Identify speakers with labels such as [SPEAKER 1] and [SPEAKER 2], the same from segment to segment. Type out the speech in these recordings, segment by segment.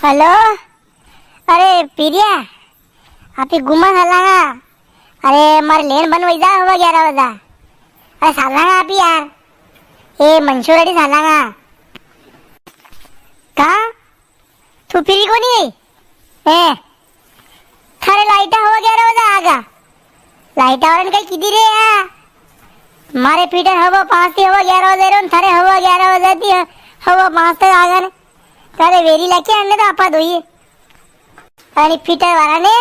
[SPEAKER 1] Hello. अरे प्रिया आपी गुमा सालांगा। अरे मारे लेन बन वही जा हुआ 11 बजा। अरे सालांगा आपी यार ए मंशूर अड़ी सालांगा का तू फिरी को नहीं ए थारे लाइटा हुआ 11 बजा आगा लाइटा वाले कहीं किधी रे यार मारे पीटर हवा 5 थी हवा 11 बजे रे थारे हवा 11 बजे थी हवा 5 तक आगा ने तारे वेरी लाके अन्ने तो आपा दोई आणि पीटर वाला ने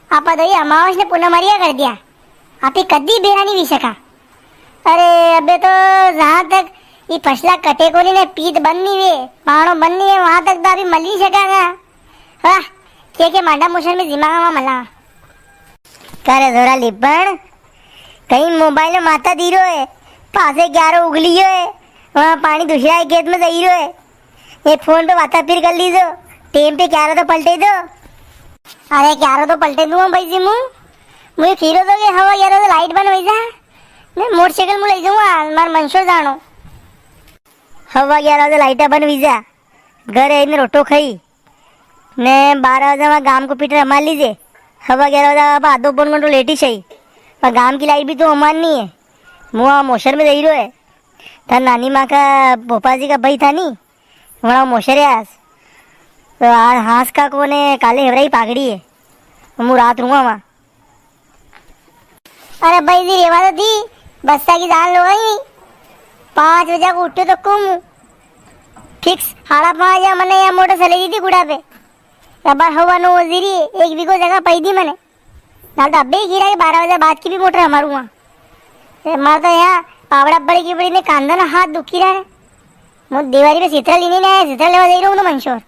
[SPEAKER 1] आपा दोई अमावस ने पुनः मरिया कर दिया आपी कद्दी बेरा नहीं भी सका। अरे अबे तो जहाँ तक ये फसला कटे को ने पीत बंद नहीं हुए पहाड़ों बंद नहीं है वहां तक तो अभी मल नहीं सका वाह के मांडा मुशन में दिमाग में मला करे धोरा लिपण कहीं मोबाइल में माता दीरो है पासे 11 उगली है वहाँ पानी दूसरा खेत में दही रो है ये फोन पे बात फिर कर लीजो टेम पे 11 तो पलटे दो। अरे 11 तो पलटे दूँ भाई जी मुझे फिरो दोगे हवा 11 तो लाइट बन वही जा मैं मोटरसाइकिल में ले जाऊँगा मार मंशोर जानो हवा 11 तो लाइटा बन वीजा घर है रोटो खाई ने 12 बजे वहाँ गाम को पीटर हमार लीजिए हवा 11 बजे आधो पौन घंटो लेटी सही पर गांव की लाइट भी तो हमार नहीं है मुँह मोशर में दही रो है था नानी माँ का भोपा जी का भाई था नहीं हमारा मोशर है आज तो आज हाथ का कोने काले हेवराई पागड़ी है मुँह रात रूँगा वहाँ। अरे भाई जी रेवा तो थी बस्ता की जान लो गई 5 बजे को उठे तो कुम फिक्स 5:30 या मैंने यहाँ मोटर चले दी थी गुड़ा पे बार हवा नो वजीरी एक भी को जगह पई थी मैंने नाल तो अबे गिरा 12 बजे बाद की भी मोटर हमारू वहाँ मार तो यहाँ पावड़ा बड़ी की बड़ी ने कांधा ना हाथ दुखी रहा है मुझे दीवारी पे सीतरा लेने नहीं आया सीतरा लेवा दे रहा हूँ मंशोर।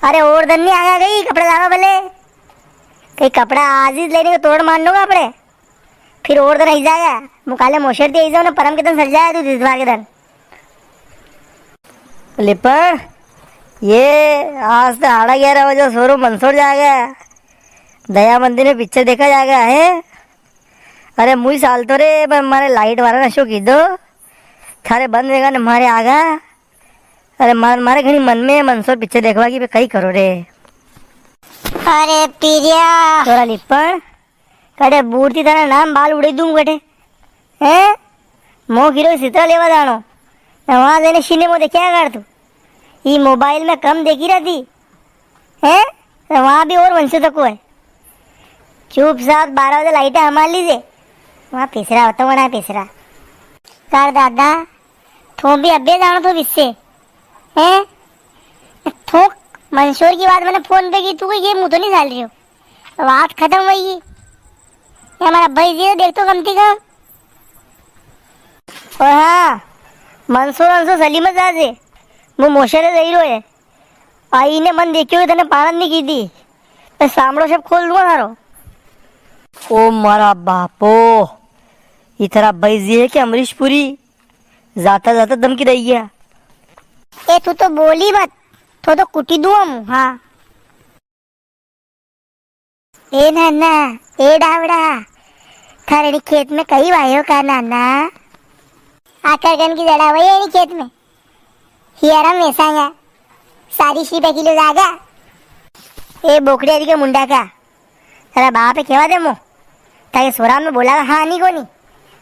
[SPEAKER 1] अरे और धन्य आगा गई कपड़ा लावा भले कहीं कपड़ा आज ही लेने को तोड़ मान लूंगा अपने फिर और दिन आई जाएगा मुकाले मोशर दे जाओ ना परम के दिन सर जाए तू दिसवार के दिन
[SPEAKER 2] लिपण ये आज तो 11:30 बजे सोरो मंसूर जाएगा दया मंदिर में पिक्चर देखा जाएगा है। अरे मुझे साल तो रे पर हमारे लाइट वाला नशो की दो थारे बंद रहेगा ना हमारे आगा अरे मारे घनी मन में मंसूर पिक्चर देखवा की कहीं करो रे।
[SPEAKER 1] अरे प्रिया
[SPEAKER 2] तोरा लिपण कटे बूढ़ती थाना नाम बाल उड़े दूँ कटे हैं मो गिरो सितरा लेवा जानो वहाँ देने सीने में देखा कर तू ये मोबाइल में कम देखी रहती है वहाँ भी और वंशो तक है चुप साथ 12 बजे लाइटें हमार लीजिए वहाँ पिसरा होता वहाँ पिसरा कर दादा थो भी अब्बे जानो तो इससे हैं थोक मंशोर की बात मैंने फोन पे की तू ये मुँह तो नहीं डाल रही हो बात खत्म हुई हमारा भाई जी देख तो कम थी कम और हाँ मंसूर सलीम जाजे वो मोशरे दही रो है आई ने मन देखियो तने पालन नहीं की थी मैं सामड़ो सब खोल दूंगा थारो ओ मारा बापो इतना बैजी है कि अमरीश पुरी जाता जाता दम की रही गया
[SPEAKER 1] ए तू तो बोली मत तो कुटी दूँ हम हाँ ए नाना ए डावड़ा थारे खेत में कई वायो का नाना आकर गन की जड़ा वही है खेत में हियरम वेसांगा सारी शी पे किलो जागा ए बोकड़ी आदि के मुंडा का तेरा बाप केवा दे मो ताकि सोराम में बोला हाँ नहीं को नहीं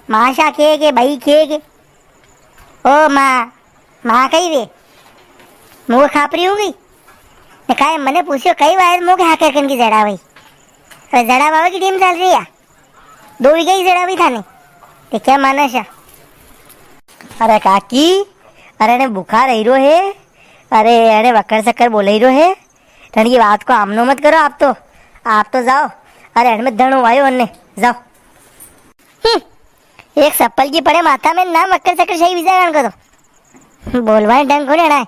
[SPEAKER 1] माशा के भाई के ओ माँ कही वे मुँह खापरी हो गई कहा मैंने पूछो कई बार मुँह के हाकर कन की जड़ा भाई अरे जड़ा बाबा की टीम चल रही है 2 बीघे ही जड़ा भी था नहीं तो क्या माना शा।
[SPEAKER 2] अरे काकी अरे ने बुखार हीरो है अरे अरे वक्कर शक्कर बोले हीरो है ठंड की बात को आमनो मत करो आप तो जाओ अरे हमें धनो आयो अन्ने जाओ
[SPEAKER 1] एक सप्पल की पड़े माथा में ना वक्कर शक्कर सही विचार करो बोलवाए ढंग को नहीं